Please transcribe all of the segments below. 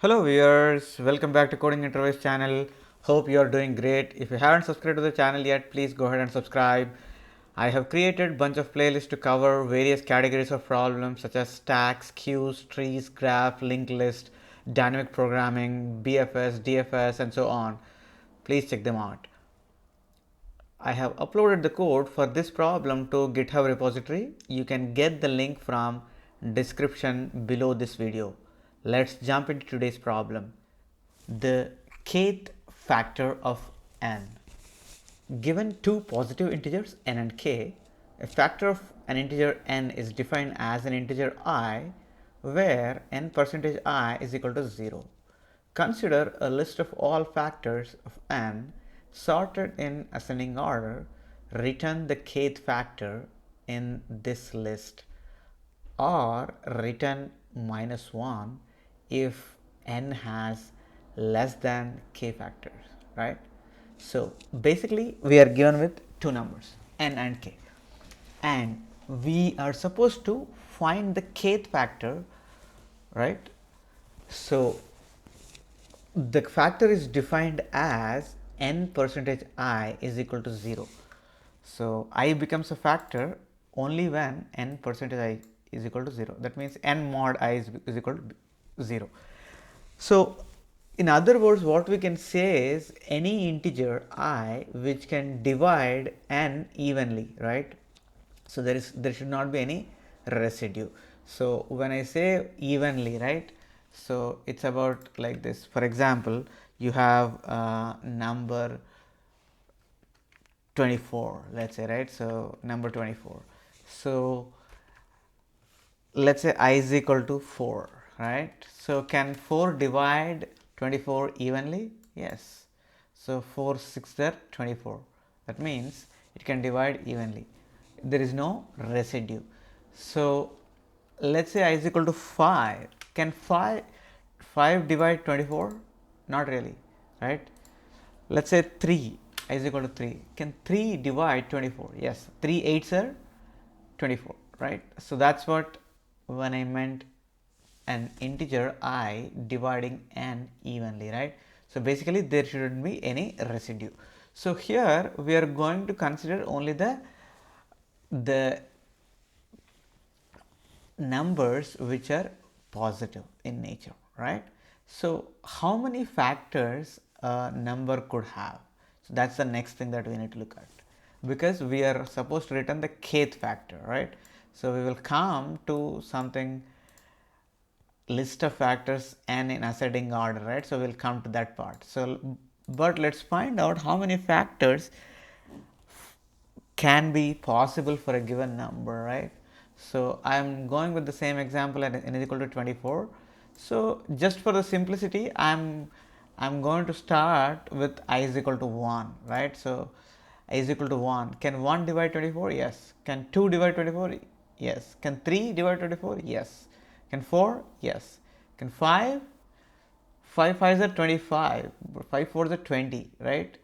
Hello viewers, welcome back to Coding Interface channel. Hope you are doing great. If you haven't subscribed to the channel yet, please go ahead and subscribe. I have created bunch of playlists to cover various categories of problems such as stacks, queues, trees, graph, linked list, dynamic programming, BFS, DFS and so on. Please check them out. I have uploaded the code for this problem to GitHub repository. You can get the link from description below this video. Let's jump into today's problem. The kth factor of n. Given two positive integers n and k, a factor of an integer n is defined as an integer I where n percentage I is equal to 0. Consider a list of all factors of n sorted in ascending order. Return the kth factor in this list, or return -1 if n has less than k factors, right? So basically we are given with two numbers n and k, and we are supposed to find the kth factor, right? So the factor is defined as n percentage I is equal to 0. So I becomes a factor only when n percentage I is equal to 0. That means n mod I is equal to 0. So in other words, what we can say is any integer I which can divide n evenly, right? So there should not be any residue. So when I say evenly, right, so it's about like this. For example, you have number 24, let's say, right? So number 24. So let's say I is equal to 4, right? So can 4 divide 24 evenly? Yes. So 4 6 are 24. That means it can divide evenly. There is no residue. So let's say I is equal to 5. Can 5 divide 24? Not really, right? Let's say 3 I is equal to 3. Can 3 divide 24? Yes. 3 8s are 24, right? So that's what when I meant an integer I dividing n evenly, right? So basically there shouldn't be any residue. So here we are going to consider only the numbers which are positive in nature, right? So how many factors a number could have? So that's the next thing that we need to look at, because we are supposed to return the kth factor, right? So we will come to something list of factors n in ascending order, right? So we'll come to that part. So but let's find out how many factors can be possible for a given number, right? So I'm going with the same example at n is equal to 24. So just for the simplicity, I'm going to start with I is equal to 1, right? So I is equal to 1. Can 1 divide 24? Yes. Can 2 divide 24? Yes. Can 3 divide 24? Yes. Can 4? Yes. Can 5? 5 5s are 25. 5 4s are 20, right?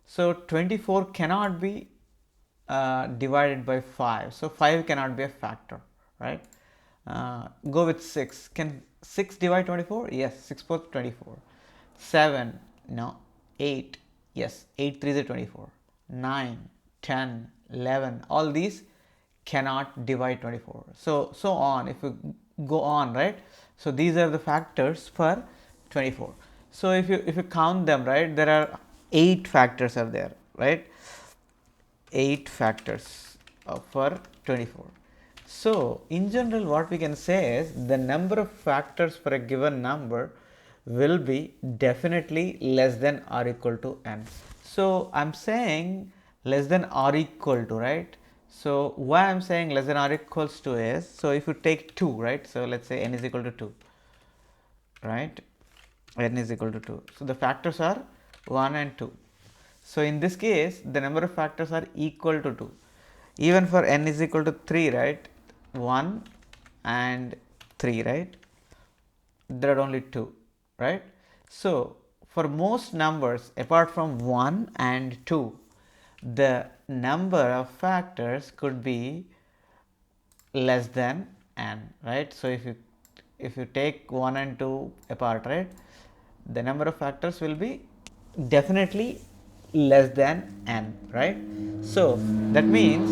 So 24 cannot be divided by 5. So 5 cannot be a factor, right? Go with 6. Can 6 divide 24? Yes. 6 4 24. 7, no. 8, yes. 8 3 is 24. 9, 10, 11, all these cannot divide 24. So on, if you go on, right? So these are the factors for 24. So if you count them, right, there are 8 factors are there, right? 8 factors for 24. So in general what we can say is the number of factors for a given number will be definitely less than or equal to n. So I'm saying less than or equal to, right? So why I'm saying less than or equals to is, so if you take 2, right? So let's say n is equal to 2, right? N is equal to 2. So the factors are 1 and 2. So in this case the number of factors are equal to 2. Even for n is equal to 3, right? 1 and 3, right? There are only 2, right? So for most numbers apart from 1 and 2, the number of factors could be less than n, right? So if you if you take 1 and 2 apart, right, the number of factors will be definitely less than n, right. So that means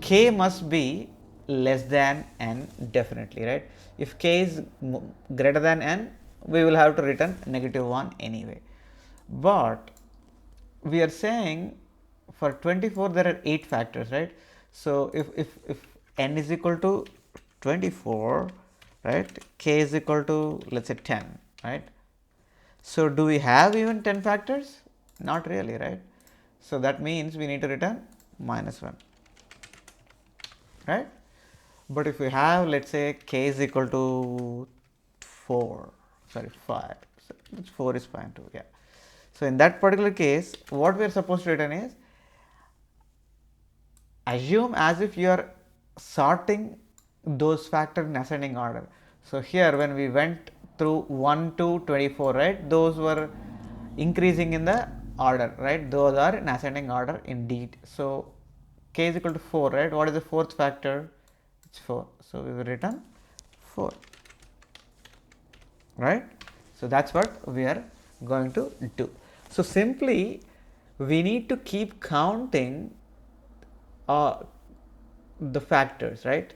k must be less than n definitely, right. If k is greater than n, we will have to return -1 anyway. But we are saying for 24 there are 8 factors, right. So if n is equal to 24, right, k is equal to, let's say, 10, right. So do we have even 10 factors? Not really, right. So that means we need to return -1, right. But if we have, let's say, k is equal to 4, sorry, 5, so 4 is fine too, yeah. So in that particular case, what we are supposed to return is, assume as if you are sorting those factors in ascending order. So here when we went through 1 to 24, right, those were increasing in the order, right, those are in ascending order indeed. So k is equal to 4, right, what is the fourth factor? It's 4, so we will return 4, right. So that's what we are going to do. So simply we need to keep counting the factors, right.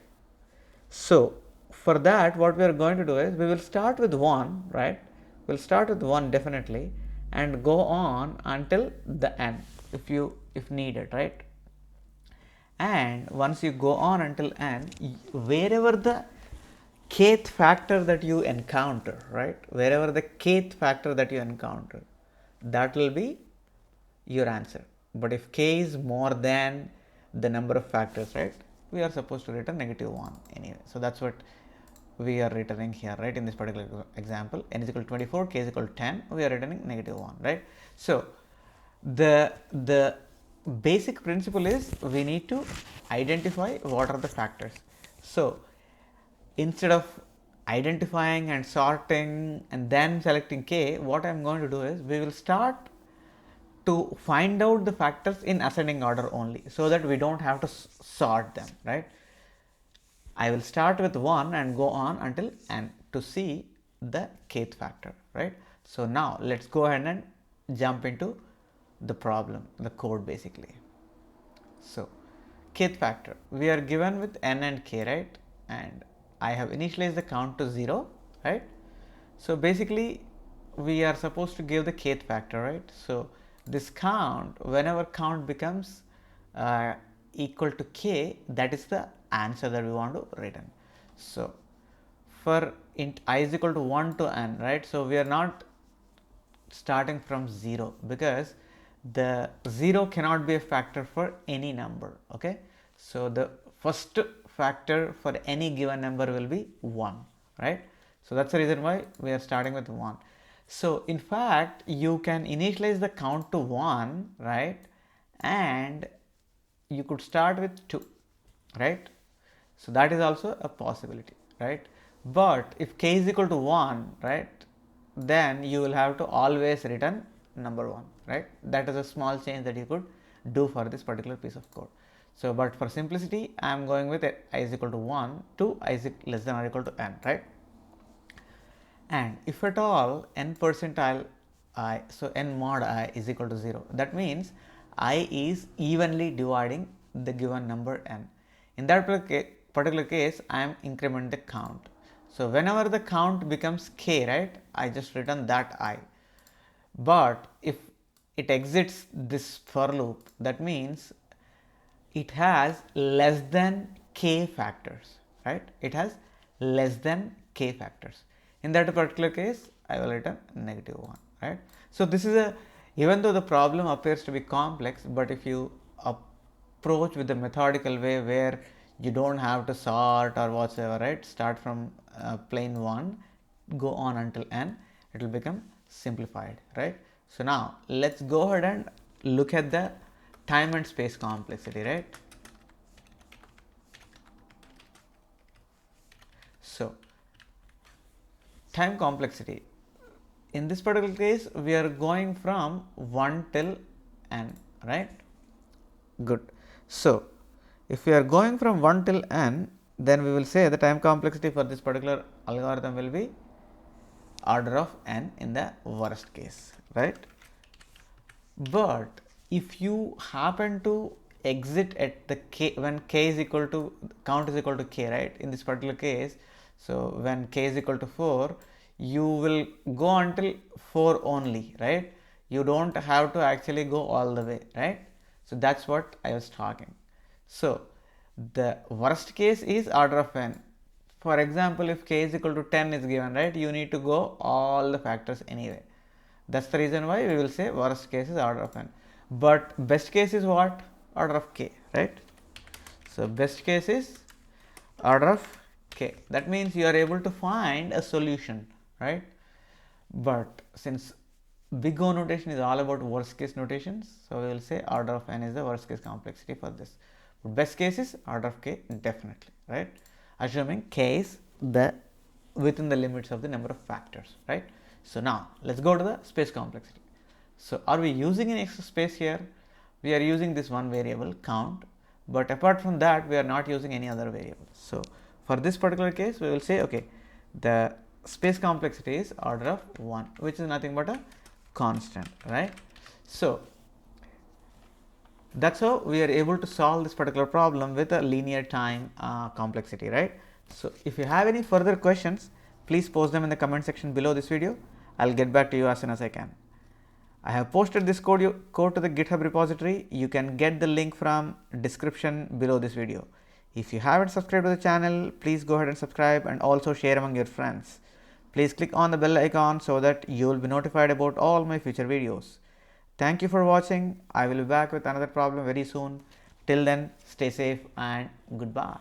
So for that, what we are going to do is, we will start with 1, right, we'll start with 1 definitely, and go on until the n if needed, right. And once you go on until n, wherever the kth factor that you encounter, right, wherever the kth factor that you encounter, that will be your answer. But if k is more than the number of factors, right, we are supposed to return -1 anyway. So that's what we are returning here, right, in this particular example. N is equal to 24, k is equal to 10, we are returning -1, right. So the basic principle is, we need to identify what are the factors. So instead of identifying and sorting and then selecting k, what I am going to do is, we will start to find out the factors in ascending order only, so that we don't have to sort them, right. I will start with 1 and go on until n to see the kth factor, right. So now let's go ahead and jump into the problem, the code basically. So kth factor, we are given with n and k, right, and I have initialized the count to 0, right. So basically we are supposed to give the kth factor, right. So this count, whenever count becomes equal to k, that is the answer that we want to return. So for int I is equal to 1 to n, right, so we are not starting from 0, because the 0 cannot be a factor for any number, okay. So the first factor for any given number will be 1, right. So that's the reason why we are starting with 1. So in fact, you can initialize the count to 1, right, and you could start with 2, right. So that is also a possibility, right. But if k is equal to 1, right, then you will have to always return number 1, right. That is a small change that you could do for this particular piece of code. So but for simplicity, I am going with I is equal to 1 to I is less than or equal to n, right. And if at all n percentile I, so n mod I is equal to 0, that means I is evenly dividing the given number n. In that particular case, I am incrementing the count. So whenever the count becomes k, right, I just return that I. But if it exits this for loop, that means it has less than k factors, right, it has less than k factors. In that particular case, I will return -1, right. So this is a, even though the problem appears to be complex, but if you approach with the methodical way, where you don't have to sort or whatsoever, right, start from plain 1, go on until n, it will become simplified, right. So now let's go ahead and look at the time and space complexity, right. So time complexity, in this particular case, we are going from 1 till n, right. Good. So if we are going from 1 till n, then we will say the time complexity for this particular algorithm will be order of n in the worst case, right? But if you happen to exit at the k when k is equal to count is equal to k, right? In this particular case, so when k is equal to 4, you will go until 4 only, right? You don't have to actually go all the way, right? So that's what I was talking. So the worst case is order of n. For example, if k is equal to 10 is given, right, you need to go all the factors anyway. That's the reason why we will say worst case is order of n. But best case is what? Order of k, right? So best case is order of k. That means you are able to find a solution, right? But since big O notation is all about worst case notations, so we will say order of n is the worst case complexity for this. But best case is order of k definitely, right? Assuming k is the within the limits of the number of factors, right? So now let's go to the space complexity. So are we using any extra space here? We are using this one variable count, but apart from that we are not using any other variable. So for this particular case we will say, okay, the space complexity is order of 1, which is nothing but a constant, right? So that's how we are able to solve this particular problem with a linear time complexity, right? So if you have any further questions, please post them in the comment section below this video. I'll get back to you as soon as I can. I have posted this code to the GitHub repository. You can get the link from description below this video. If you haven't subscribed to the channel, please go ahead and subscribe and also share among your friends. Please click on the bell icon so that you will be notified about all my future videos. Thank you for watching. I will be back with another problem very soon. Till then, stay safe and goodbye.